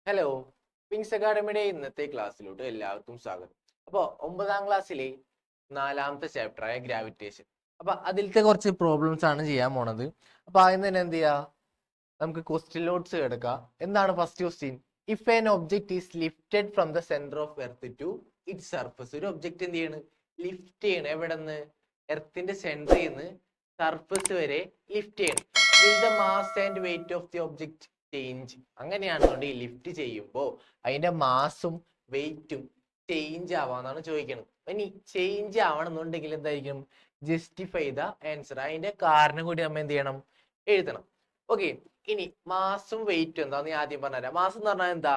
Hello, wings അക്കാഡമിയുടെ ഇന്നത്തെ ക്ലാസ്സിലോട്ട് എല്ലാവർക്കും സ്വാഗതം. അപ്പോൾ 9ാം ക്ലാസ്സിലെ 4ാമത്തെ ചാപ്റ്ററായ ഗ്രാവിറ്റേഷൻ. അപ്പൊ അതിലത്തെ കുറച്ച് പ്രോബ്ലംസ് ആണ് ചെയ്യാൻ പോണത്. അപ്പൊ ആദ്യം തന്നെ എന്ത് ചെയ്യാ, നമുക്ക് ക്വസ്റ്റ്യൻ നോട്ട്സ് എടുക്കാം. എന്താണ് first question? If an object is lifted from the centre of earth to it surface. ഒരു ഒബ്ജക്ട് എന്ത് ചെയ്യണ്? ലിഫ്റ്റ് ചെയ്യണം. എവിടെ നിന്ന്? എർത്തിന്റെ സെന്ററിൽ നിന്ന് സർഫസ് വരെ ലിഫ്റ്റ് ചെയ്യണം. Will the mass and weight of the object change? അങ്ങനെയാണെന്നുണ്ടെങ്കിൽ ലിഫ്റ്റ് ചെയ്യുമ്പോൾ അതിന്റെ മാസും വെയിറ്റും ചേഞ്ച് ആവാന്നാണ് ചോദിക്കുന്നത്. ഇനി ചേഞ്ച് ആവണമെന്നുണ്ടെങ്കിൽ എന്തായിരിക്കും? Justify the answer. അതിന്റെ കാരണം കൂടി നമ്മൾ എന്ത് ചെയ്യണം? എഴുതണം. ഓക്കെ, ഇനി മാസും വെയിറ്റും എന്താന്ന് ഞാൻ ആദ്യം പറഞ്ഞുതരാം. മാസം എന്ന് പറഞ്ഞാൽ എന്താ?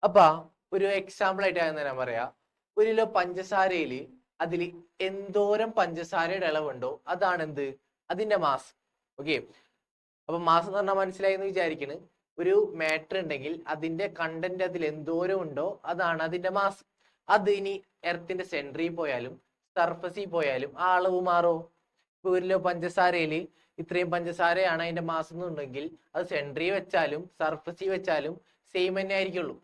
അപ്പൊ ഒരു എക്സാമ്പിൾ ആയിട്ട് ഞാൻ പറയാ, 1 കിലോ പഞ്ചസാരയില് അതിൽ എന്തോരം പഞ്ചസാരയുടെ അളവുണ്ടോ അതാണ് എന്ത്? അതിന്റെ മാസ്. ഓക്കെ, അപ്പൊ മാസം എന്ന് പറഞ്ഞാൽ മനസ്സിലായി എന്ന് വിചാരിക്കണ്. ഒരു മാറ്റർ ഉണ്ടെങ്കിൽ അതിന്റെ കണ്ടന്റ് അതിൽ എന്തോരം ഉണ്ടോ അതാണ് അതിന്റെ മാസ്. അത് ഇനി എർത്തിന്റെ സെന്ററിൽ പോയാലും സർഫസിൽ പോയാലും ആ അളവ് മാറോ? ഇപ്പൊ 1 കിലോ പഞ്ചസാരയിൽ ഇത്രയും പഞ്ചസാരയാണ് അതിന്റെ മാസം എന്നുണ്ടെങ്കിൽ അത് സെന്ററിൽ വെച്ചാലും സർഫസിൽ വെച്ചാലും സെയിം തന്നെ ആയിരിക്കുള്ളൂ,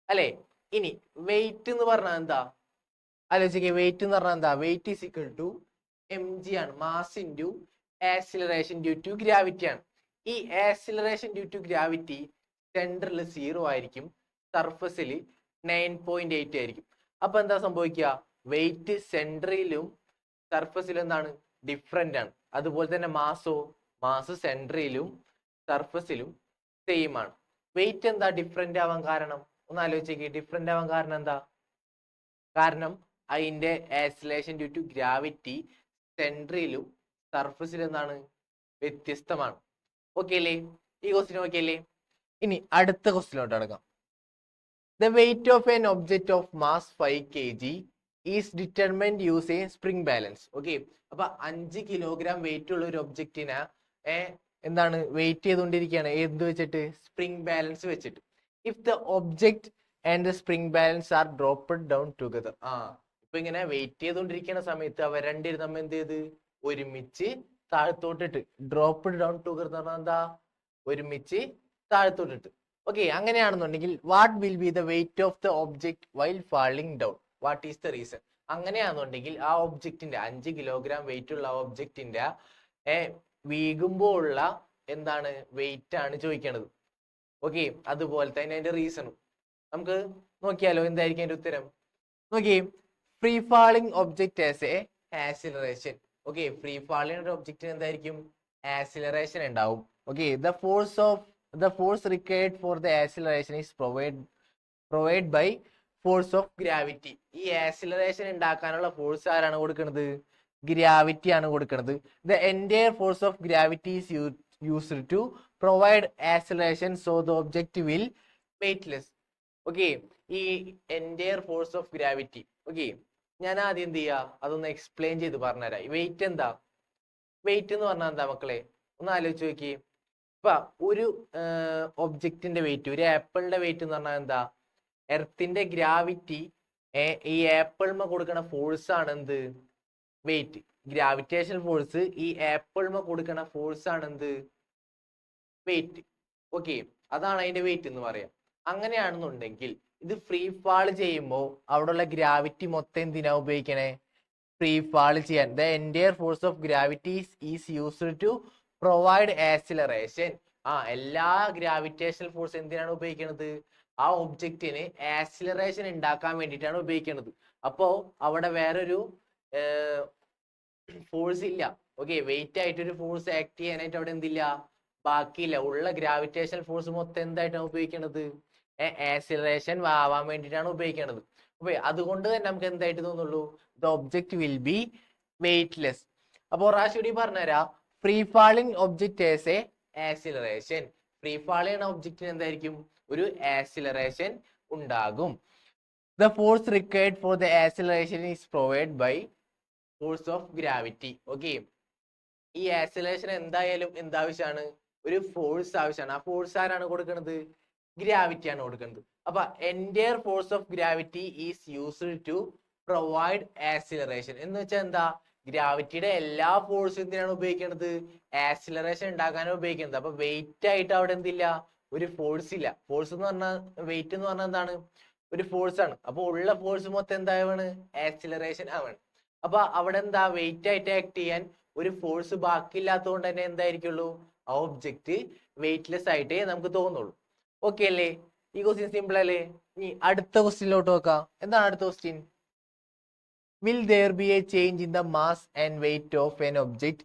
അല്ലെ? ഇനി വെയിറ്റ് എന്ന് പറഞ്ഞാൽ എന്താ? ആലോചിക്കുക, വെയിറ്റ് എന്ന് പറഞ്ഞാൽ എന്താ? Weight is equal to mg ആണ്. Mass into acceleration due to gravity ആണ്. ഈ ആക്സിലറേഷൻ ഡ്യൂ ടു ഗ്രാവിറ്റി സെന്ററിൽ 0 ആയിരിക്കും, സർഫസിൽ 9.8 ആയിരിക്കും. അപ്പൊ എന്താ സംഭവിക്കുക? വെയിറ്റ് സെന്ററിലും സർഫസിലും എന്താണ്? ഡിഫറെന്റ് ആണ്. അതുപോലെ തന്നെ മാസ് സെന്ററിലും സർഫസിലും സെയിം ആണ്. വെയിറ്റ് എന്താ ഡിഫറെന്റ് ആവാൻ കാരണം? ഒന്ന് ആലോചിക്കുക. ഡിഫറെന്റ് ആവാൻ കാരണം എന്താ? കാരണം അതിന്റെ ആക്സിലറേഷൻ ഡ്യൂ ടു ഗ്രാവിറ്റി സെൻട്രിയിലും സർഫസിലും എന്താണ്? വ്യത്യസ്തമാണ്. ഓക്കെ അല്ലേ? ഈ ക്വസ്റ്റ്യൻ ഓക്കെ അല്ലേ? ഇനി അടുത്ത ക്വസ്റ്റ്യനിലോട്ട് അടക്കാം. The weight of N object of mass 5 kg is determined use A spring balance. Okay, അപ്പൊ 5 കിലോഗ്രാം വെയിറ്റ് ഉള്ള ഒരു ഒബ്ജക്റ്റിനെ എന്താണ് വെയിറ്റ് ചെയ്തുകൊണ്ടിരിക്കുകയാണ്. എന്ത് വെച്ചിട്ട്? സ്പ്രിംഗ് ബാലൻസ് വെച്ചിട്ട്. If the object and the spring balance are dropped down together. ഇപ്പൊ ഇങ്ങനെ വെയിറ്റ് ചെയ്തുകൊണ്ടിരിക്കുന്ന സമയത്ത് അവർ രണ്ടുപേരും നമ്മൾ എന്ത് ചെയ്ത്? ഒരുമിച്ച് താഴ്ത്തോട്ടിട്ട്. ഡ്രോപ്ഡ് ഡൗൺ ടുഗദർ എന്ന് പറഞ്ഞാൽ എന്താ? ഒരുമിച്ച് താഴ്ത്തോട്ടിട്ട്. ഓക്കെ, അങ്ങനെയാണെന്നുണ്ടെങ്കിൽ what will B the weight of the object while falling down? What is the reason? അങ്ങനെയാണെന്നുണ്ടെങ്കിൽ ആ ഒബ്ജക്റ്റിന്റെ 5 കിലോഗ്രാം വെയിറ്റ് ഉള്ള ഒബ്ജക്റ്റിന്റെ വീകുമ്പോൾ ഉള്ള എന്താണ്? വെയിറ്റ് ആണ് ചോദിക്കണത്. ഓക്കെ, അതുപോലെ തന്നെ അതിന്റെ റീസണും നമുക്ക് നോക്കിയാലോ. എന്തായിരിക്കും അതിന്റെ ഉത്തരം? നോക്കി, free falling object has a acceleration. Okay, free falling ഒരു ഒബ്ജക്റ്റിന് എന്തായിരിക്കും? ആക്സിലറേഷൻ ഉണ്ടാവും. Okay, the force required for the acceleration is provide by force of gravity. ഈ ആക്സിലറേഷൻ ഉണ്ടാക്കാനുള്ള ഫോഴ്സ് ആരാണ് കൊടുക്കുന്നത്? ഗ്രാവിറ്റി ആണ് കൊടുക്കുന്നത്. The entire force of gravity is used to provide acceleration, so the object will weightless. Okay, ഈ entire force of gravity. Okay, ഞാൻ ആദ്യം എന്ത് ചെയ്യാ, അതൊന്ന് എക്സ്പ്ലെയിൻ ചെയ്ത് പറഞ്ഞുതരാം. വെയിറ്റ് എന്താ? വെയിറ്റ് എന്ന് പറഞ്ഞാൽ എന്താ മക്കളെ? ഒന്ന് ആലോചിച്ച് നോക്കി. ഇപ്പൊ ഒരു ഒബ്ജക്റ്റിന്റെ വെയിറ്റ്, ഒരു ആപ്പിളിന്റെ വെയിറ്റ് എന്ന് പറഞ്ഞാൽ എന്താ? എർത്തിന്റെ ഗ്രാവിറ്റി ഈ ആപ്പിൾമ കൊടുക്കുന്ന ഫോഴ്സ് ആണ് എന്ത്? വെയിറ്റ്. ഗ്രാവിറ്റേഷൻ ഫോഴ്സ് ഈ ആപ്പിൾമ കൊടുക്കുന്ന ഫോഴ്സ് ആണ് എന്ത്? വെയിറ്റ്. ഓക്കെ, അതാണ് അതിന്റെ വെയിറ്റ് എന്ന് പറയാം. അങ്ങനെയാണെന്നുണ്ടെങ്കിൽ ഇത് ഫ്രീ ഫാൾ ചെയ്യുമ്പോൾ അവിടെയുള്ള ഗ്രാവിറ്റി മൊത്തം എന്തിനാ ഉപയോഗിക്കണേ? ഫ്രീ ഫാൾ ചെയ്യാൻ. The entire force of gravity is used to provide acceleration. എല്ലാ ഗ്രാവിറ്റേഷണൽ ഫോഴ്സ് എന്തിനാണ് ഉപയോഗിക്കുന്നത്? ആ ഒബ്ജക്റ്റിന് ആക്സിലറേഷൻ ഉണ്ടാക്കാൻ വേണ്ടിയിട്ടാണ് ഉപയോഗിക്കുന്നത്. അപ്പോ അവിടെ വേറൊരു ഫോഴ്സ് ഇല്ല. ഓക്കെ, വെയിറ്റ് ആയിട്ട് ഒരു ഫോഴ്സ് ആക്ട് ചെയ്യാനായിട്ട് അവിടെ എന്തില്ല? ബാക്കിയില്ല. ഉള്ള ഗ്രാവിറ്റേഷണൽ ഫോഴ്സ് മൊത്തം എന്തായിട്ടാണ് ഉപയോഗിക്കുന്നത്? ആക്സിലറേഷൻ ആവാൻ വേണ്ടിയിട്ടാണ് ഉപയോഗിക്കുന്നത്. അപ്പൊ അതുകൊണ്ട് തന്നെ നമുക്ക് എന്തായിട്ട് തോന്നുള്ളൂ? The object will be weightless. അപ്പൊ ഒറാശൂടി പറഞ്ഞുതരാം. Free falling object has a acceleration. Free fall ചെയ്യുന്ന ഒബ്ജക്റ്റിന് എന്തായിരിക്കും? ഒരു ആക്സിലറേഷൻ ഉണ്ടാകും. The force required for the acceleration is provide by force of gravity. Okay, ഈ ആക്സിലറേഷൻ എന്തായാലും എന്താവശ്യമാണ്? ഒരു ഫോഴ്സ് ആവശ്യമാണ്. ആ ഫോഴ്സ് ആരാണ് കൊടുക്കുന്നത്? ഗ്രാവിറ്റി ആണ് കൊടുക്കുന്നത്. അപ്പൊ entire force of gravity is used to provide acceleration എന്ന് വെച്ചാൽ എന്താ? ഗ്രാവിറ്റിയുടെ എല്ലാ ഫോഴ്സും എന്തിനാണ് ഉപയോഗിക്കുന്നത്? ആക്സിലറേഷൻ ഉണ്ടാക്കാനാണ് ഉപയോഗിക്കുന്നത്. അപ്പൊ വെയിറ്റ് ആയിട്ട് അവിടെ എന്തില്ല? ഒരു ഫോഴ്സ് ഇല്ല. ഫോഴ്സ് എന്ന് പറഞ്ഞാൽ വെയിറ്റ് എന്ന് പറഞ്ഞാൽ എന്താണ്, ഒരു ഫോഴ്സ് ആണ്. അപ്പൊ ഉള്ള ഫോഴ്സ് മൊത്തം എന്താവാണ്, ആക്സിലറേഷൻ ആവാണ്. അപ്പൊ അവിടെ എന്താ, വെയിറ്റ് ആയിട്ട് ആക്ട് ചെയ്യാൻ ഒരു ഫോഴ്സ് ബാക്കിയില്ലാത്തതുകൊണ്ട് തന്നെ എന്തായിരിക്കുള്ളൂ, ആ ഒബ്ജക്റ്റ് വെയിറ്റ്ലെസ് ആയിട്ടേ നമുക്ക് തോന്നുള്ളൂ. ഓക്കെ അല്ലേ? ഈ ക്വസ്റ്റ്യൻ സിമ്പിൾ അല്ലേ? ഇനി അടുത്ത ക്വസ്റ്റ്യനിലോട്ട് നോക്കാം. എന്താണ് അടുത്ത question? Will there be a change in the mass and weight of an object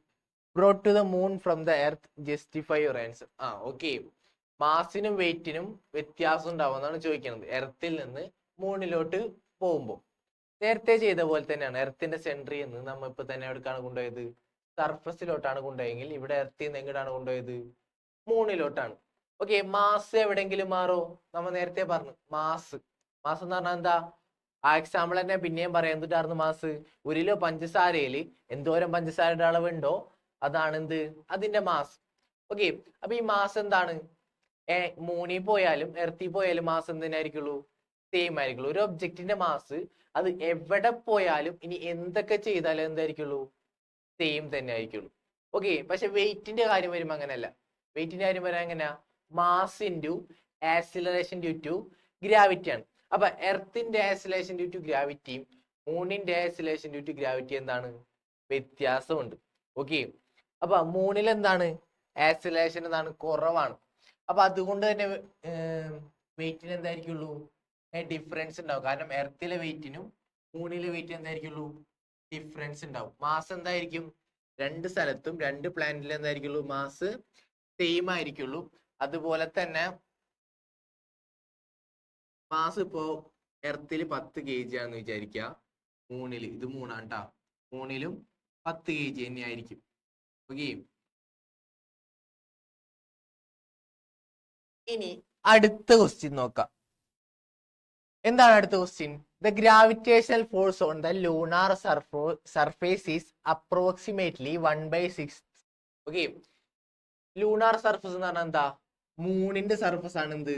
brought to the moon from the earth? Justify your answer. Okay. മാസിനും വെയിറ്റിനും വ്യത്യാസം ഉണ്ടാവുമെന്നാണ് ചോദിക്കുന്നത്, എർത്തിൽ നിന്ന് മൂണിലോട്ട് പോകുമ്പോൾ. നേരത്തെ ചെയ്ത പോലെ തന്നെയാണ്. എർത്തിന്റെ സെൻട്രിൽ നിന്ന് നമ്മ ഇപ്പൊ തന്നെ എവിടേക്കാണ് കൊണ്ടുപോയത്, സർഫസിലോട്ടാണ് കൊണ്ടുപോയെങ്കിൽ ഇവിടെ എർത്തിൽ നിന്ന് എങ്ങോട്ടാണ് കൊണ്ടുപോയത്, മൂണിലോട്ടാണ്. ഓക്കെ. മാസ് എവിടെയെങ്കിലും മാറോ? നമ്മ നേരത്തെ പറഞ്ഞു മാസ് എന്ന് പറഞ്ഞാൽ എന്താ, ആ എക്സാമ്പിൾ തന്നെ പിന്നെയും പറയാം. എന്തിട്ടായിരുന്നു മാസ്? 1 കിലോ പഞ്ചസാരയിൽ എന്തോരം പഞ്ചസാരയുടെ അളവുണ്ടോ അതാണ് എന്ത്, അതിന്റെ മാസ്. ഓക്കെ. അപ്പൊ ഈ മാസ് എന്താണ്, മൂണിൽ പോയാലും എർത്തിൽ പോയാലും മാസ് എന്തിനായിരിക്കുള്ളൂ, സെയിം ആയിരിക്കുള്ളൂ. ഒരു ഒബ്ജക്റ്റിന്റെ മാസ് അത് എവിടെ പോയാലും ഇനി എന്തൊക്കെ ചെയ്താലും എന്തായിരിക്കുള്ളൂ, സെയിം തന്നെ ആയിരിക്കുള്ളൂ. ഓക്കെ. പക്ഷെ വെയിറ്റിന്റെ കാര്യം വരുമ്പോ അങ്ങനെയല്ല. വെയിറ്റിന്റെ കാര്യം വരാൻ എങ്ങനെയാ, mass into acceleration due to gravity ആണ്. അപ്പൊ എർത്തിന്റെ ആക്സിലറേഷൻ ഡ്യൂ ടു ഗ്രാവിറ്റിയും മൂണിന്റെ ആക്സിലറേഷൻ ഡ്യൂ ടു ഗ്രാവിറ്റി എന്താണ്, വ്യത്യാസമുണ്ട്. ഓക്കെ. അപ്പൊ മൂണിൽ എന്താണ്, ആക്സിലറേഷൻ എന്താണ്, കുറവാണ്. അപ്പൊ അതുകൊണ്ട് തന്നെ വെയിറ്റിന് എന്തായിരിക്കുള്ളൂ, ഡിഫറൻസ് ഉണ്ടാവും. കാരണം എർത്തിലെ വെയിറ്റിനും മൂണിലെ വെയിറ്റ് എന്തായിരിക്കുള്ളൂ, ഡിഫറൻസ് ഉണ്ടാവും. മാസ് എന്തായിരിക്കും, രണ്ട് സ്ഥലത്തും രണ്ട് പ്ലാനറ്റിലും എന്തായിരിക്കുള്ളൂ, മാസ് സെയിം ആയിരിക്കുള്ളൂ. അതുപോലെ തന്നെ മാസ് ഇപ്പോ എർത്തിൽ 10 kg ആണെന്ന് വിചാരിക്കുക, മൂണില്, ഇത് മൂന്നാണ് ട്ടാ, മൂണിലും 10 kg തന്നെ ആയിരിക്കും. ഓക്കെ. ഇനി അടുത്ത ക്വസ്റ്റ്യൻ നോക്കാം. എന്താണ് അടുത്ത question? The gravitational force on the lunar surface is approximately 1/6. Okay. Lunar surface എന്ന് പറഞ്ഞാൽ എന്താ, മൂണിന്റെ സർഫസ് ആണ് എന്ത്,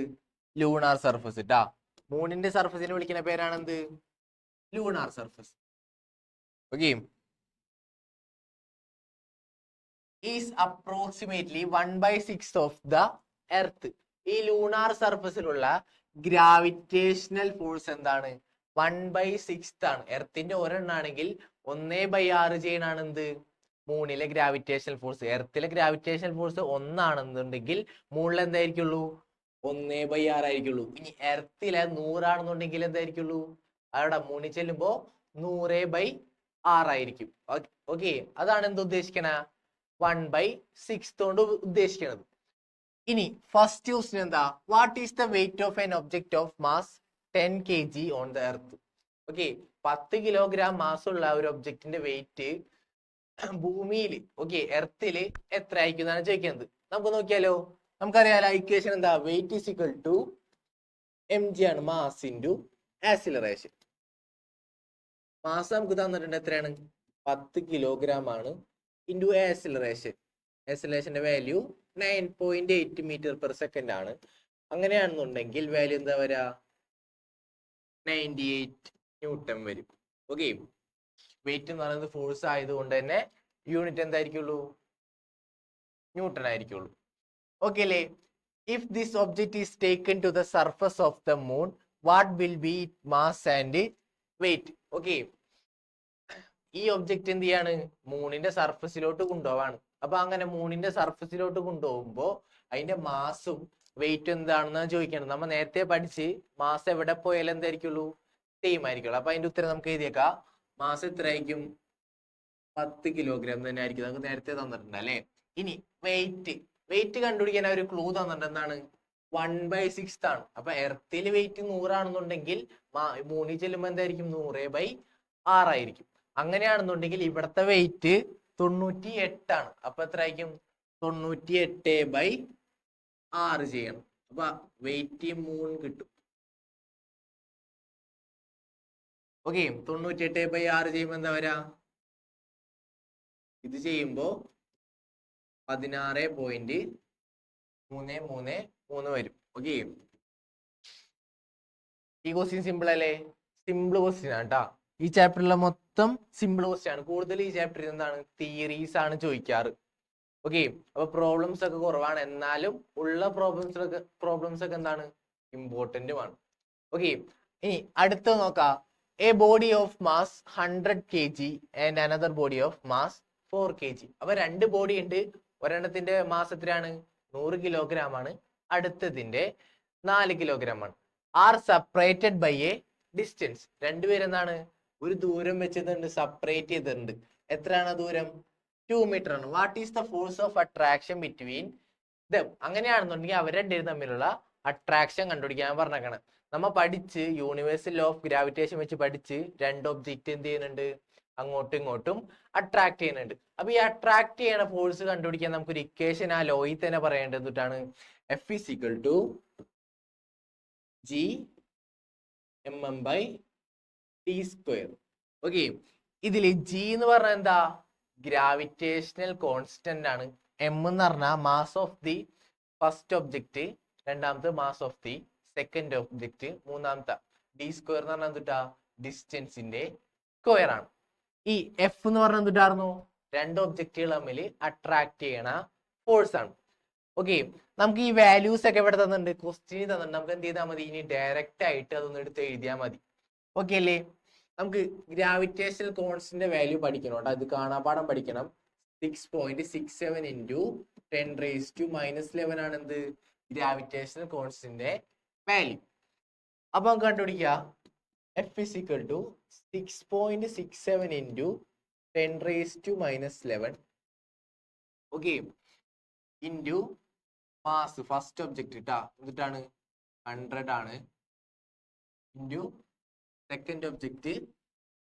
ലൂണാർ സർഫസ് ട്ടാ. മൂണിന്റെ സർഫസിനെ വിളിക്കുന്ന പേരാണ് എന്ത്, lunar surface. Okay. Is approximately 1/6 of the earth. ഈ ലൂണാർ സർഫസിലുള്ള ഗ്രാവിറ്റേഷണൽ ഫോഴ്സ് എന്താണ്, 1/6 ആണ്. എർത്തിന്റെ ഒരെണ്ണാണെങ്കിൽ 1/6 ചെയ്യണാണ് എന്ത്, മൂണിലെ ഗ്രാവിറ്റേഷണൽ ഫോഴ്സ്. എർത്തിലെ ഗ്രാവിറ്റേഷണൽ ഫോഴ്സ് 1 ആണെന്നുണ്ടെങ്കിൽ മൂണിൽ എന്തായിരിക്കുള്ളൂ, 1/6 ആയിരിക്കുള്ളൂ. ഇനി എർത്തിലെ 100 ആണെന്നുണ്ടെങ്കിൽ എന്തായിരിക്കുള്ളൂ, അവിടെ മൂണിൽ ചെല്ലുമ്പോ 100/6 ആയിരിക്കും. ഓക്കെ. അതാണ് എന്ത് ഉദ്ദേശിക്കണ, 1/6 കൊണ്ട് ഉദ്ദേശിക്കുന്നത്. ഇനി ഫസ്റ്റ് ക്വസ്റ്റ്യൻ എന്താ, what is the weight of an object of mass 10 kg on the earth? Okay. 10 kilogram mass ഉള്ള ഒരു ഒബ്ജക്റ്റിന്റെ വെയിറ്റ് ഭൂമിയിൽ, ഓക്കെ, എർത്തിൽ എത്ര ആയിരിക്കും എന്നാണ് ചോദിക്കുന്നത്. നമുക്ക് നോക്കിയാലോ. നമുക്കറിയാലോ ഇക്വേഷൻ എന്താ, weight is equal to mg ആണ്, മാസ് ഇൻറ്റു ആക്സിലറേഷൻ. മാസ് നമുക്ക് തന്നിട്ടുണ്ട് എത്രയാണ്, 10 കിലോഗ്രാം ആണ്, ഇൻറ്റു ആക്സിലറേഷന്റെ വാല്യൂ 9.8 മീറ്റർ പെർ സെക്കൻഡ് ആണ്. അങ്ങനെയാണെന്നുണ്ടെങ്കിൽ വാല്യൂ എന്താ വരാ, 98 ന്യൂട്ടൺ വരും. ഓക്കെ. വെയിറ്റ് എന്ന് പറയുന്നത് ഫോഴ്സ് ആയതുകൊണ്ട് തന്നെ യൂണിറ്റ് എന്തായിരിക്കുള്ളൂ, ന്യൂട്ടൺ ആയിരിക്കുള്ളൂ. ഓക്കെ അല്ലേ? If this object is taken to the surface of the moon, what will be mass and weight? Okay. ഈ ഒബ്ജക്റ്റ് എന്ത് ചെയ്യാണ്, മൂണിന്റെ സർഫസിലോട്ട് കൊണ്ടുപോവാണ്. അപ്പൊ അങ്ങനെ മൂണിന്റെ സർഫസിലോട്ട് കൊണ്ടുപോകുമ്പോ അതിന്റെ മാസും വെയിറ്റ് എന്താണെന്നാണ് ചോദിക്കണം. നമ്മ നേരത്തെ പഠിച്ച് മാസ് എവിടെ പോയാലും എന്തായിരിക്കുള്ളൂ, സെയിം ആയിരിക്കുള്ളൂ. അപ്പൊ അതിന്റെ ഉത്തരം നമുക്ക് എഴുതിയേക്കാം. മാസ് എത്ര ആയിരിക്കും, 10 കിലോഗ്രാം തന്നെ ആയിരിക്കും. നമുക്ക് നേരത്തെ തന്നിട്ടുണ്ട് അല്ലെ. ഇനി വെയിറ്റ് കണ്ടുപിടിക്കാൻ ഒരു ക്ലൂ തന്നിട്ടുണ്ട്. എന്താണ്, 1/6 ആണ്. അപ്പൊ എർത്തിൽ വെയിറ്റ് 100 ആണെന്നുണ്ടെങ്കിൽ മൂണിൽ ചെല്ലുമ്പോ എന്തായിരിക്കും, 100/6 ആയിരിക്കും. അങ്ങനെയാണെന്നുണ്ടെങ്കിൽ ഇവിടത്തെ വെയിറ്റ് 98 ആണ്. അപ്പൊ എത്ര ആയിരിക്കും, 98/6 ചെയ്യണം. അപ്പൊ വെയിറ്റ് 3 കിട്ടും. ഓക്കെ. 98/6 ചെയ്യുമ്പോ എന്താ വരാ, ഇത് ചെയ്യുമ്പോ 16.333 വരും. ഓക്കെ. ഈ ക്വസ്റ്റ്യൻ സിമ്പിൾ അല്ലേ? സിമ്പിൾ ക്വസ്റ്റ്യൻ ആണ് കേട്ടാ. ഈ ചാപ്റ്ററിലെ മൊത്തം സിമ്പിൾ ക്വസ്റ്റ്യൻ ആണ്. കൂടുതൽ ഈ ചാപ്റ്ററിൽ എന്താണ്, തിയറീസ് ആണ് ചോദിക്കാറ്. ഓക്കെ. അപ്പൊ പ്രോബ്ലംസ് ഒക്കെ കുറവാണ്, എന്നാലും ഉള്ള പ്രോബ്ലംസ് ഒക്കെ എന്താണ്, ഇമ്പോർട്ടന്റുമാണ്. ഓക്കെ. ഇനി അടുത്ത നോക്കാം. A body of mass 100 kg and another body of mass 4 kg. അപ്പൊ രണ്ട് ബോഡി ഉണ്ട്. ഒരെണ്ണത്തിന്റെ മാസ് എത്രയാണ്, 100 കിലോഗ്രാം ആണ്. അടുത്തതിന്റെ 4 കിലോഗ്രാം ആണ്. Are separated by a distance. രണ്ടുപേരെന്താണ്, ഒരു ദൂരം വെച്ചിട്ടുണ്ട്, സെപ്പറേറ്റ് ചെയ്തിട്ടുണ്ട്. എത്രയാണ് ദൂരം, 2 മീറ്റർ ആണ്. What is the force of attraction between them? അങ്ങനെയാണെന്നുണ്ടെങ്കിൽ അവർ രണ്ടുപേരും തമ്മിലുള്ള അട്രാക്ഷൻ കണ്ടുപിടിക്കാൻ പറഞ്ഞേക്കണം. നമ്മ പഠിച്ച് യൂണിവേഴ്സൽ ലോ ഓഫ് ഗ്രാവിറ്റേഷൻ വെച്ച് പഠിച്ച് രണ്ട് ഒബ്ജക്റ്റ് എന്ത് ചെയ്യുന്നുണ്ട്, അങ്ങോട്ടും ഇങ്ങോട്ടും അട്രാക്ട് ചെയ്യുന്നുണ്ട്. അപ്പൊ ഈ അട്രാക്ട് ചെയ്യണ ഫോഴ്സ് കണ്ടുപിടിക്കാൻ നമുക്കൊരു ഇക്വേഷൻ ആ ലോയിൽ തന്നെ പറയേണ്ടത് എന്താണ്, F is equal to G mm by T square. Okay. ഇതില് G എന്ന് പറഞ്ഞാൽ എന്താ, ഗ്രാവിറ്റേഷണൽ കോൺസ്റ്റന്റ് ആണ്. എം എന്ന് പറഞ്ഞാൽ mass of the first object, രണ്ടാമത്തെ mass of the second object, മൂന്നാമത്തെ ഡി സ്ക്വയർ എന്ന് പറഞ്ഞാൽ എന്തുട്ടാ, ഡിസ്റ്റൻസിന്റെ സ്ക്വയർ ആണ്. ഈ എഫ് എന്ന് പറഞ്ഞാൽ എന്തുട്ടായിരുന്നു, രണ്ട് ഒബ്ജക്റ്റുകൾ തമ്മിൽ അട്രാക്ട് ചെയ്യണ ഫോഴ്സ് ആണ്. ഓക്കെ. നമുക്ക് ഈ വാല്യൂസ് ഒക്കെ ഇവിടെ തന്നിട്ടുണ്ട്, ക്വസ്റ്റ്യൻ തന്നിട്ടുണ്ട്. നമുക്ക് എന്ത് ചെയ്താൽ മതി, ഇനി ഡയറക്റ്റ് ആയിട്ട് അതൊന്ന് എടുത്ത് എഴുതിയാൽ മതി. ഓക്കെ അല്ലേ? നമുക്ക് ഗ്രാവിറ്റേഷണൽ കോൺസ്റ്റന്റ് വാല്യൂ പഠിക്കണം കേട്ടോ, അത് കാണാപാഠം പഠിക്കണം. 6.67 into 10⁻⁻11 ആണ് എന്ത്, ഗ്രാവിറ്റേഷണൽ കോൺസ്റ്റന്റ് വാല്യൂ. അപ്പൊ നമുക്ക് കണ്ടുപിടിക്കുക, F is equal to 6.67 into 10⁻⁻11 okay into mass first object ഇട്ടാ എന്നിട്ടാണ് 100 ആണ്, ഇൻറ്റു സെക്കൻഡ് ഒബ്ജക്റ്റ്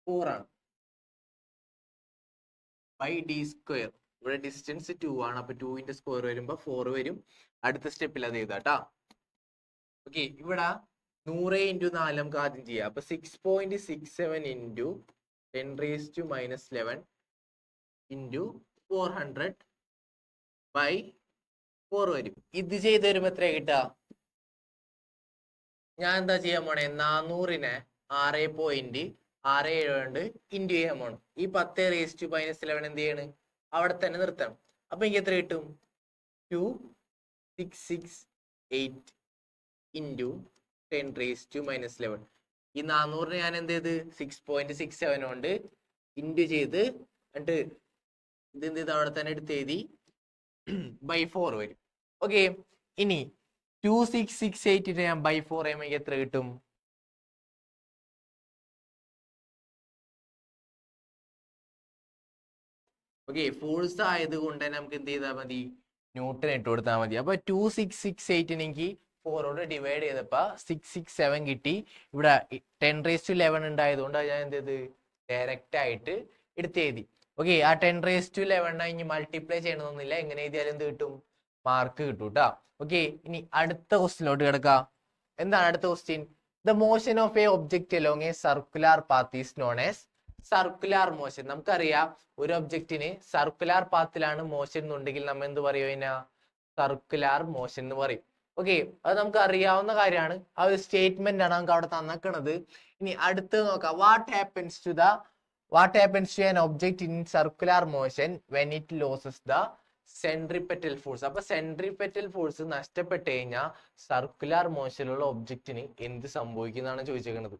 4 ആണ്, ബൈ ഡി സ്ക്വയർ. ഇവിടെ ഡിസ്റ്റൻസ് 2 ആണ്, അപ്പൊ 2ന്റെ സ്ക്വയർ വരുമ്പോ 4 വരും. അടുത്ത സ്റ്റെപ്പിൽ അത് എഴുതാട്ടാ. ഓക്കെ. ഇവിടെ 100 into 4 നമുക്ക് ആദ്യം ചെയ്യാം. അപ്പൊ 6.67 into 10⁻⁻11 into 400 by 4 വരും. ഇത് ചെയ്ത് വരുമ്പോ എത്ര കിട്ടാ, ഞാൻ എന്താ ചെയ്യാൻ പോണേ, 400നെ 6.67 കൊണ്ട് ഇൻറ്റു ചെയ്യാൻ പോണം. ഈ 10⁻⁻11 എന്ത് ചെയ്യാണ്, അവിടെ തന്നെ നിർത്തണം. അപ്പൊ എനിക്ക് എത്ര കിട്ടും, 2668 into 10⁻⁻11. ഈ 400 ഞാൻ എന്ത് ചെയ്ത് 6.67 കൊണ്ട് ഇൻറ്റു ചെയ്ത് എന്നിട്ട് ഇത് എന്ത് ചെയ്ത് അവിടെ തന്നെ എടുത്ത് എഴുതി ബൈ 4 വരും. ഓക്കെ. ഇനി 2668 ഞാൻ ബൈ 4 ചെയ്യുമ്പോൾ എത്ര കിട്ടും, ഓക്കെ. ഫോഴ്സ് ആയത് കൊണ്ട് തന്നെ നമുക്ക് എന്ത് ചെയ്താൽ മതി, ന്യൂട്ടൺ ഇട്ട് കൊടുത്താൽ മതി. അപ്പൊ 2668 എനിക്ക് 4 ഡിവൈഡ് ചെയ്തപ്പോ 667 കിട്ടി. ഇവിടെ 10⁻11 ഉണ്ടായതുകൊണ്ട് ഞാൻ എന്ത് ചെയ്ത് ഡയറക്റ്റ് ആയിട്ട് എടുത്ത് എഴുതി. ഓക്കെ. ആ 10⁻11 ഇനി മൾട്ടിപ്ലൈ ചെയ്യണമെന്നില്ല, എങ്ങനെ എഴുതിയാലും എന്ത് കിട്ടും, മാർക്ക് കിട്ടും കേട്ടോ. ഓക്കെ. ഇനി അടുത്ത ക്വസ്റ്റ്യനിലോട്ട് കിടക്കാം. എന്താണ് അടുത്ത question, the motion of A object along A circular path is known as circular motion. നമുക്കറിയാം ഒരു ഒബ്ജക്റ്റിന് സർക്കുലർ പാത്തിലാണ് മോഷൻ എന്നുണ്ടെങ്കിൽ നമ്മൾ എന്ത് പറയും, അതിനാ സർക്കുലർ മോഷൻ എന്ന് പറയും. ഓക്കെ. അത് നമുക്ക് അറിയാവുന്ന കാര്യമാണ്, ആ ഒരു സ്റ്റേറ്റ്മെന്റ് ആണ് നമുക്ക് അവിടെ തന്നേക്കണത്. ഇനി അടുത്ത് നോക്കാം, what happens to an object in circular motion when it loses the centripetal force. അപ്പൊ സെൻട്രിപെറ്റൽ ഫോഴ്സ് നഷ്ടപ്പെട്ട് കഴിഞ്ഞാൽ സർക്കുലർ മോഷനിലുള്ള ഒബ്ജക്റ്റിന് എന്ത് സംഭവിക്കുന്നതാണ് ചോദിച്ചേക്കുന്നത്.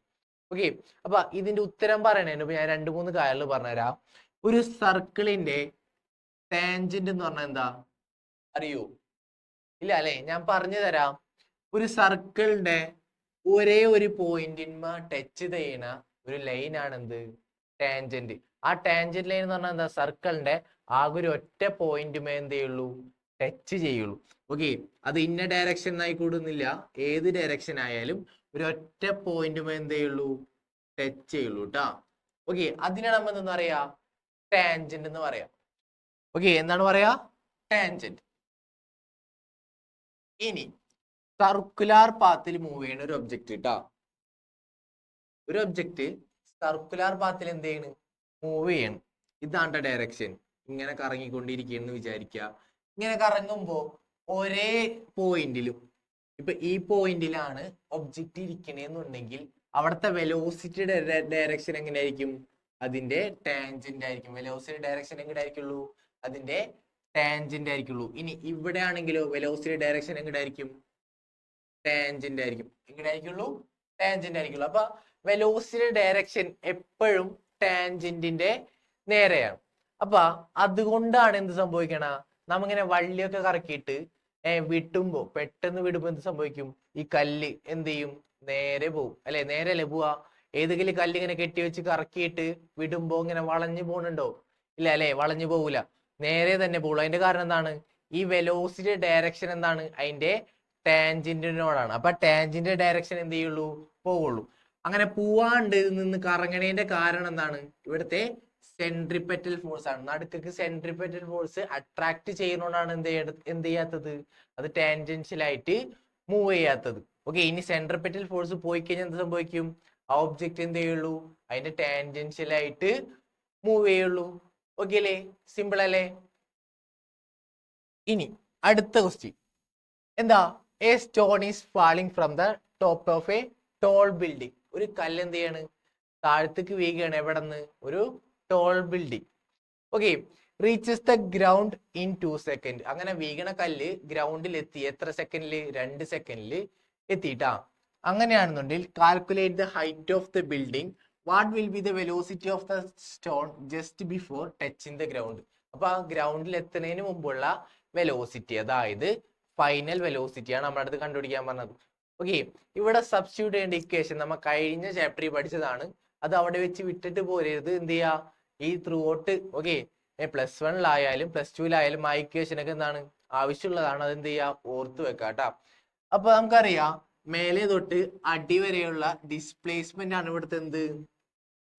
ഓക്കെ. അപ്പൊ ഇതിന്റെ ഉത്തരം പറയണേന് ഞാൻ 2-3 കാര്യങ്ങൾ പറഞ്ഞുതരാം. ഒരു സർക്കിളിന്റെ ടാൻജന്റ് എന്ന് പറഞ്ഞാൽ എന്താ അറിയോ, ഇല്ല അല്ലെ? ഞാൻ പറഞ്ഞു തരാം. ഒരു സർക്കിളിന്റെ ഒരേ ഒരു പോയിന്റിന്മ ടച്ച് ചെയ്യണ ഒരു ലൈനാണ് എന്ത്, ടാൻജന്റ്. ആ ടാൻജന്റ് ലൈൻ എന്ന് പറഞ്ഞാൽ എന്താ, സർക്കിളിന്റെ ആകെ ഒരു ഒറ്റ പോയിന്റുമേ എന്ത് ചെയ്യുള്ളൂ, ടച്ച് ചെയ്യുള്ളൂ. ഓക്കെ. അത് ഇന്ന ഡയറക്ഷൻ ആയിക്കൂടുന്നില്ല, ഏത് ഡയറക്ഷൻ ആയാലും ഒരു ഒറ്റ പോയിന്റുമേ എന്ത് ചെയ്യുള്ളൂ, ടച്ച് ചെയ്യുള്ളൂ കേട്ടാ. ഓക്കെ. അതിനാണ് നമ്മൾ എന്താ പറയാ, ടാൻജന്റ് എന്ന് പറയാം. ഓക്കെ. എന്താണ് പറയാ, ടാൻജന്റ്. ഇനി സർക്കുലാർ പാത്തിൽ മൂവ് ചെയ്യുന്ന ഒരു ഒബ്ജക്റ്റ് കേട്ടാ, ഒരു ഒബ്ജക്റ്റ് സർക്കുലാർ പാത്തിൽ എന്ത് ചെയ്യണ്, മൂവ് ചെയ്യണം. ഇതാണ്ട ഡയറക്ഷൻ, ഇങ്ങനെ കറങ്ങിക്കൊണ്ടിരിക്കുകയെന്ന് വിചാരിക്കുക. ഇങ്ങനെ കറങ്ങുമ്പോ ഒരേ പോയിന്റിലും, ഇപ്പൊ ഈ പോയിന്റിലാണ് ഒബ്ജക്റ്റ് ഇരിക്കണേന്നുണ്ടെങ്കിൽ അവിടുത്തെ വെലോസിറ്റിയുടെ ഡയറക്ഷൻ എങ്ങനെയായിരിക്കും, അതിന്റെ ടാൻജന്റ് ആയിരിക്കും. വെലോസിറ്റി ഡയറക്ഷൻ എങ്ങനെ ആയിരിക്കുള്ളൂ, അതിന്റെ ടാൻജന്റ് ആയിരിക്കുള്ളൂ. ഇനി ഇവിടെ ആണെങ്കിലോ വെലോസിറ്റി ഡയറക്ഷൻ എങ്ങോട്ടായിരിക്കും? ടാൻജന്റ് ആയിരിക്കും. എങ്ങനെയായിരിക്കുള്ളൂ? ടാൻജന്റ് ആയിരിക്കുള്ളൂ. അപ്പൊ വെലോസിറ്റി ഡയറക്ഷൻ എപ്പോഴും ടാൻജന്റിന്റെ നേരെയാണ്. അപ്പൊ അതുകൊണ്ടാണ് എന്ത് സംഭവിക്കണ, നമ്മിങ്ങനെ വള്ളിയൊക്കെ കറക്കിയിട്ട് വിട്ടുമ്പോ പെട്ടെന്ന് വിടുമ്പോ എന്ത് സംഭവിക്കും? ഈ കല്ല് എന്ത് ചെയ്യും? നേരെ പോവും അല്ലെ? നേരെ അല്ലേ പോവാ? ഏതെങ്കിലും കല്ല് ഇങ്ങനെ കെട്ടിവെച്ച് കറക്കിയിട്ട് വിടുമ്പോ ഇങ്ങനെ വളഞ്ഞു പോണുണ്ടോ? ഇല്ല അല്ലെ? വളഞ്ഞു പോകൂല, നേരെ തന്നെ പോകുള്ളൂ. അതിന്റെ കാരണം എന്താണ്? ഈ വെലോസിറ്റി ഡയറക്ഷൻ എന്താണ്? അതിന്റെ ടാൻജന്റിനോടാണ്. അപ്പൊ ടാൻജന്റ് ഡയറക്ഷൻ എന്ത് ചെയ്യുള്ളൂ? പോവുള്ളൂ. അങ്ങനെ പോവാണ്ട് നിന്ന് കറങ്ങണേന്റെ കാരണം എന്താണ്? ഇവിടുത്തെ സെൻട്രിപെറ്റൽ ഫോഴ്സ് ആണ്. നടുക്ക് സെൻട്രിപെറ്റൽ ഫോഴ്സ് അട്രാക്ട് ചെയ്യുന്നതുകൊണ്ടാണ് എന്ത് ചെയ്യാത്തത്? അത് ടാൻജൻഷ്യൽ ആയിട്ട് മൂവ് ചെയ്യാത്തത്. ഓക്കെ, ഇനി സെൻട്രിപെറ്റൽ ഫോഴ്സ് പോയി കഴിഞ്ഞാൽ എന്ത് സംഭവിക്കും? ആ ഒബ്ജക്റ്റ് എന്ത് ചെയ്യുള്ളൂ? അതിന്റെ ടാൻജൻഷ്യൽ ആയിട്ട് മൂവ് ചെയ്യുള്ളൂ. ഓക്കെ അല്ലേ? സിമ്പിൾ അല്ലേ? ഇനി അടുത്ത ക്വസ്റ്റ്യൻ എന്താ? A stone is falling from the top of A toll building. ഒരു കല്ല് എന്ത് ചെയ്യാണ്? താഴത്തേക്ക് വീഴുകയാണ്. എവിടെ നിന്ന്? ഒരു toll building. Okay, reaches the ground in 2 second. അങ്ങനെ വീണ കല്ല് ഗ്രൗണ്ടിൽ എത്തി. എത്ര സെക്കൻഡില്? 2 സെക്കൻഡിൽ എത്തിയിട്ടാ. അങ്ങനെയാണെന്നുണ്ടെങ്കിൽ calculate the height of the building. What will B the velocity of the stone just before touching the ground. അപ്പൊ ആ ഗ്രൗണ്ടിൽ എത്തുന്നതിന് മുമ്പുള്ള വെലോസിറ്റി, അതായത് ഫൈനൽ വെലോസിറ്റി ആണ് നമ്മുടെ അടുത്ത് കണ്ടുപിടിക്കാൻ പറഞ്ഞത്. ഓക്കെ, ഇവിടെ സബ്സ്റ്റിറ്റ്യൂട്ട് ചെയ്യേണ്ട ഇക്വേഷൻ നമ്മൾ കഴിഞ്ഞ ചാപ്റ്ററിൽ പഠിച്ചതാണ്. അത് അവിടെ വെച്ച് വിട്ടിട്ട് പോരരുത്. എന്ത് ചെയ്യാ? ഈ ത്രൂ ഔട്ട് ഓക്കെ +1-ലായാലും +2-ലായാലും ആ ഇക്വേഷൻ ഒക്കെ എന്താണ്? ആവശ്യമുള്ളതാണ്. അത് എന്ത് ചെയ്യാ? ഓർത്ത് വെക്കാട്ടാ. അപ്പൊ നമുക്കറിയാം മേലെ തൊട്ട് അടി വരെയുള്ള ഡിസ്പ്ലേസ്മെന്റ് ആണ് ഇവിടുത്തെ എന്ത്?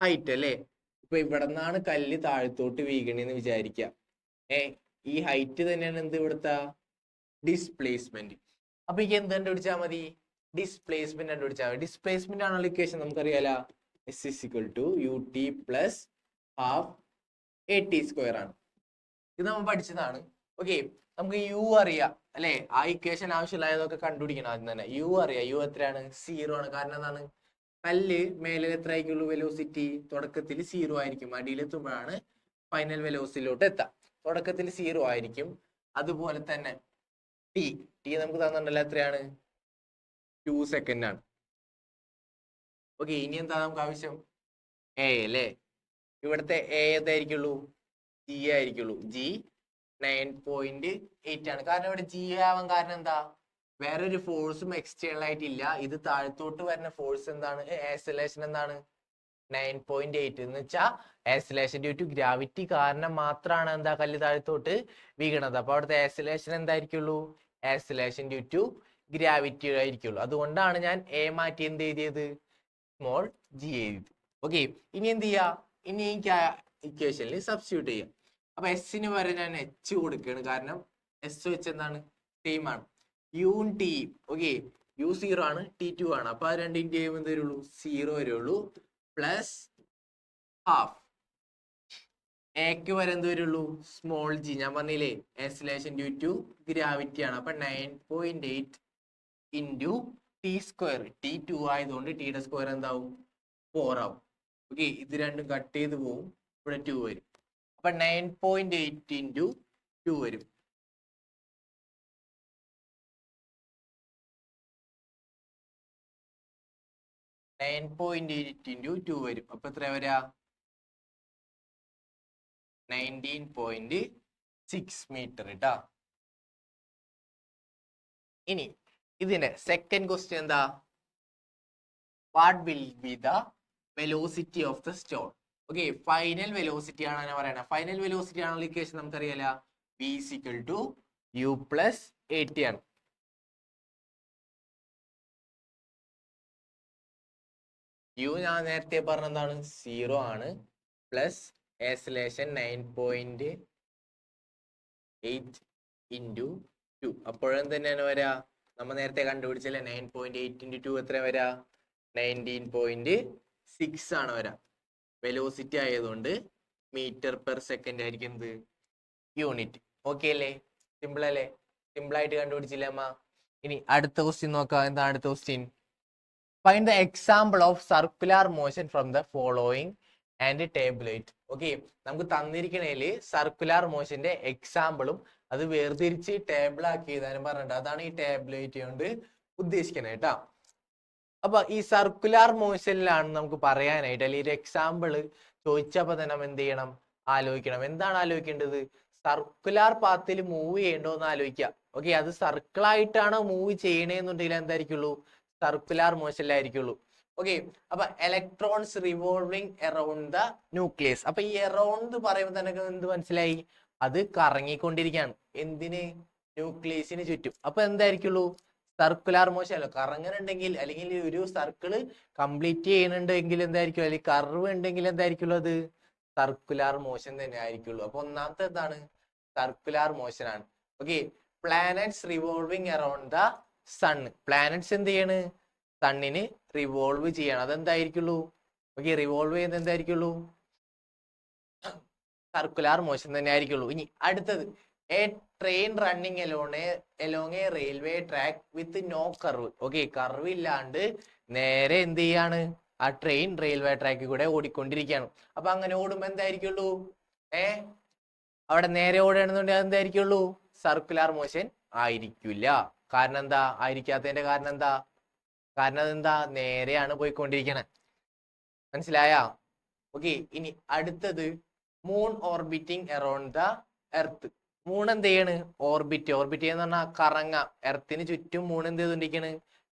ഹൈറ്റ് അല്ലേ? ഇപ്പൊ ഇവിടെ നിന്നാണ് കല്ല് താഴത്തോട്ട് വീകണെന്ന് വിചാരിക്കുക. ഈ ഹൈറ്റ് തന്നെയാണ് എന്ത്? ഇവിടുത്തെ ഡിസ്പ്ലേസ്മെന്റ്. അപ്പൊ ഈ എന്ത് കണ്ടുപിടിച്ചാൽ മതി? ഡിസ്പ്ലേസ്മെന്റ് കണ്ടുപിടിച്ചാൽ മതി. ഡിസ്പ്ലേസ്മെന്റ് ആണുള്ള ഇക്വേഷൻ നമുക്കറിയാലോ. S=ut + ½ ആണ്. ഇത് നമ്മൾ പഠിച്ചതാണ്. ഓക്കെ, നമുക്ക് യു അറിയാം അല്ലെ? ആ ഇക്വേഷൻ ആവശ്യമുള്ളതൊക്കെ കണ്ടുപിടിക്കണം ആദ്യം തന്നെ. യു അറിയാം. യു എത്രയാണ്? 0 ആണ്. കാരണം എന്താണ്? കല്ല് മേലെ എത്ര ആയിരിക്കുള്ളൂ? വെലോസിറ്റി തുടക്കത്തിൽ 0 ആയിരിക്കും. അടിയിലെത്തുമ്പോഴാണ് ഫൈനൽ വെലോസിറ്റിയിലോട്ട് എത്താം. തുടക്കത്തിൽ 0 ആയിരിക്കും. അതുപോലെ തന്നെ ടി നമുക്ക് തന്നിട്ടുണ്ടല്ലോ. എത്രയാണ്? 2 സെക്കൻഡ് ആണ്. ഓക്കെ, ഇനി എന്താ നമുക്ക് ആവശ്യം? എ അല്ലേ? ഇവിടുത്തെ എ ഏതായിരിക്കുള്ളൂ? ജി ആയിരിക്കുള്ളൂ. ജി 9.8 ആണ്. കാരണം ഇവിടെ ജി ആവാൻ കാരണം എന്താ? വേറൊരു ഫോഴ്സും എക്സ്റ്റേണൽ ആയിട്ടില്ല. ഇത് താഴത്തോട്ട് വരുന്ന ഫോഴ്സ് എന്താണ്? ആക്സിലറേഷൻ എന്താണ്? 9.8 എന്ന് വെച്ചാൽ ആക്സിലറേഷൻ ഡ്യൂ ടു ഗ്രാവിറ്റി കാരണം മാത്രമാണ് എന്താ കല്ല് താഴത്തോട്ട് വീണത്. അപ്പൊ അവിടുത്തെ ആക്സിലറേഷൻ എന്തായിരിക്കുള്ളൂ? ആക്സിലറേഷൻ ഡ്യൂ ടു ഗ്രാവിറ്റി ആയിരിക്കുള്ളൂ. അതുകൊണ്ടാണ് ഞാൻ എ മാറ്റി എന്ത് എഴുതിയത്? സ്മോൾ ജി എഴുതി. ഓക്കെ, ഇനി എന്ത് ചെയ്യാ? ഇനി എനിക്ക് ഇക്വേഷനിൽ സബ്സ്റ്റിറ്റ്യൂട്ട് ചെയ്യാം. അപ്പൊ എസിന് വരെ ഞാൻ എച്ച് കൊടുക്കുകയാണ്. കാരണം എസ് വെച്ച് എന്താണ്? സെയിം ആണ്. യുവും ടിയും. ഓക്കെ, യു 0 ആണ്, ടി 2 ആണ്. അപ്പൊ ആ രണ്ടിന്റെ എന്ത് വരുള്ളൂ? 0 വരുള്ളൂ. +½ എക്ക് വരെ എന്ത് വരുള്ളൂ? Small G. ഞാൻ പറഞ്ഞില്ലേ ആക്സിലറേഷൻ ഡ്യൂ ടു ഗ്രാവിറ്റി ആണ്. അപ്പൊ 9.8 ഇൻറ്റു t². ടി 2 ആയതുകൊണ്ട് ടിയുടെ സ്ക്വയർ എന്താവും? 4 ആവും. ഓക്കെ, ഇത് രണ്ടും കട്ട് ചെയ്ത് പോവും. ഇവിടെ 2 വരും. അപ്പൊ 9.8 ഇൻറ്റു 2 വരും. അപ്പൊ എത്ര വരാ? 19.6 മീറ്റർ ഇട്ടാ. ഇനി ഇതിന്റെ സെക്കൻഡ് ക്വസ്റ്റ്യൻ എന്താ? What will B the velocity of the stone? Okay, final velocity ആണ് ഞാൻ പറയണത്. ഫൈനൽ വെലോസിറ്റി ആണുള്ള ഇക്വേഷൻ നമുക്കറിയാലോ. v = u + at ആണ്. യു ഞാൻ നേരത്തെ പറഞ്ഞ എന്താണ്? 0 ആണ്. Plus acceleration 9.8 into 2. അപ്പോഴും തന്നെയാണ് വരാ? നമ്മൾ നേരത്തെ കണ്ടുപിടിച്ചല്ലേ 9.8 ഇൻറ്റു 2 എത്ര വരാ? 19.6 ആണ് വരാ. വെലോസിറ്റി ആയതുകൊണ്ട് മീറ്റർ/സെക്കൻഡ് ആയിരിക്കും എന്ത്? യൂണിറ്റ്. ഓക്കെ അല്ലേ? സിമ്പിൾ അല്ലേ? സിമ്പിൾ ആയിട്ട് കണ്ടുപിടിച്ചില്ലേ അമ്മ? ഇനി അടുത്ത ക്വസ്റ്റ്യൻ നോക്കാം. എന്താ അടുത്ത question? Find the example of circular motion from the following and tabulate. Okay, നമുക്ക് തന്നിരിക്കണേല് സർക്കുലാർ മോഷന്റെ എക്സാമ്പിളും അത് വേർതിരിച്ച് ടേബിൾ ആക്കി എഴുതാനും പറഞ്ഞിട്ടുണ്ട്. അതാണ് ഈ ടാബ്ലേറ്റ് കൊണ്ട് ഉദ്ദേശിക്കുന്നത് കേട്ടോ. അപ്പൊ ഈ സർക്കുലാർ മോഷനിലാണ് നമുക്ക് പറയാനായിട്ട് അല്ലെങ്കിൽ ഒരു എക്സാമ്പിൾ ചോദിച്ചപ്പോ തന്നെ നമ്മൾ എന്ത് ചെയ്യണം, ആലോചിക്കണം. എന്താണ് ആലോചിക്കേണ്ടത്? സർക്കുലാർ പാത്തിൽ മൂവ് ചെയ്യണ്ടോ എന്ന് ആലോചിക്കുക. ഓക്കെ, അത് സർക്കിൾ ആയിട്ടാണോ മൂവ് ചെയ്യണേന്നുണ്ടെങ്കിൽ എന്തായിരിക്കുള്ളൂ, സർക്കുലാർ മോഷനിലായിരിക്കുള്ളൂ. ഓക്കെ, അപ്പൊ electrons revolving around the nucleus. അപ്പൊ ഈ അറൌണ്ട് പറയുമ്പോൾ തന്നെ എന്ത് മനസ്സിലായി, അത് കറങ്ങിക്കൊണ്ടിരിക്കുകയാണ്. എന്തിന്? ന്യൂക്ലിയസിന് ചുറ്റും. അപ്പൊ എന്തായിരിക്കുള്ളൂ, സർക്കുലാർ മോഷൻ അല്ല. കറങ്ങുന്നുണ്ടെങ്കിൽ അല്ലെങ്കിൽ ഒരു സർക്കിള് കംപ്ലീറ്റ് ചെയ്യുന്നുണ്ടെങ്കിൽ എന്തായിരിക്കും, അല്ലെങ്കിൽ കർവ് ഉണ്ടെങ്കിൽ എന്തായിരിക്കുള്ളൂ, അത് സർക്കുലാർ മോഷൻ തന്നെ ആയിരിക്കുള്ളൂ. അപ്പൊ ഒന്നാമത്തെ എന്താണ്, സർക്കുലാർ മോഷൻ ആണ്. Okay, planets revolving around the sun. Planets എന്ത് ചെയ്യാണ്, സണ്ണിന് റിവോൾവ് ചെയ്യണം. അതെന്തായിരിക്കുള്ളൂ, ഓക്കെ, റിവോൾവ് ചെയ്യുന്നത് എന്തായിരിക്കുള്ളൂ, സർക്കുലാർ മോഷൻ തന്നെ ആയിരിക്കുള്ളൂ. ഇനി അടുത്തത്, a train running along a railway track with no curve. Okay, curve ഇല്ലാണ്ട് നേരെ എന്ത് ചെയ്യാണ്, ആ ട്രെയിൻ റെയിൽവേ ട്രാക്കിൽ കൂടെ ഓടിക്കൊണ്ടിരിക്കുകയാണ്. അപ്പൊ അങ്ങനെ ഓടുമ്പോ എന്തായിരിക്കുള്ളൂ, അവിടെ നേരെ ഓടുകയാണെന്നുണ്ടെങ്കിൽ എന്തായിരിക്കുള്ളൂ, സർക്കുലാർ മോഷൻ ആയിരിക്കില്ല. കാരണം എന്താ ആയിരിക്കാത്തതിന്റെ കാരണം എന്താ, കാരണം അതെന്താ, നേരെയാണ് പോയിക്കൊണ്ടിരിക്കണേ. മനസ്സിലായ? ഓക്കെ, ഇനി അടുത്തത്, moon orbiting around the earth. Moon എന്ത് ചെയ്യാണ്, ഓർബിറ്റ് എന്ന് പറഞ്ഞാൽ കറങ്ങ. എർത്തിന് ചുറ്റും മൂൺ എന്ത് ചെയ്തോണ്ടിരിക്കണ്,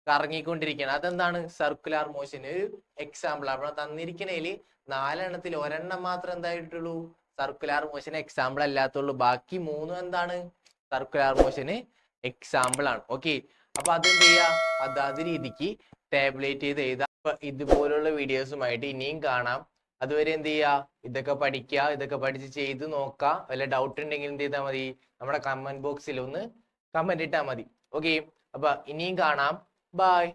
കറങ്ങിക്കൊണ്ടിരിക്കുകയാണ്. അതെന്താണ്, സർക്കുലാർ മോഷൻ. ഒരു എക്സാമ്പിൾ അവിടെ തന്നിരിക്കണേല് 4 ഒരെണ്ണം മാത്രം എന്തായിട്ടുള്ളൂ, സർക്കുലാർ മോഷൻ എക്സാമ്പിൾ അല്ലാത്തുള്ളൂ. ബാക്കി 3 എന്താണ്, സർക്കുലാർ മോഷന് എക്സാമ്പിൾ ആണ്. ഓക്കെ, അപ്പൊ അതെന്ത് ചെയ്യാ, അതാത് രീതിക്ക് ടാബ്ലേറ്റ് ചെയ്ത് എഴുതാം. അപ്പൊ ഇതുപോലുള്ള വീഡിയോസുമായിട്ട് ഇനിയും കാണാം. അതുവരെ എന്ത് ചെയ്യുക, ഇതൊക്കെ പഠിക്കുക, ഇതൊക്കെ പഠിച്ച് ചെയ്ത് നോക്കുക. വല്ല ഡൗട്ട് ഉണ്ടെങ്കിൽ എന്ത് ചെയ്താൽ മതി, നമ്മുടെ കമന്റ് ബോക്സിൽ ഒന്ന് കമന്റ് ഇട്ടാൽ മതി. ഓക്കെ, അപ്പൊ ഇനിയും കാണാം. ബൈ.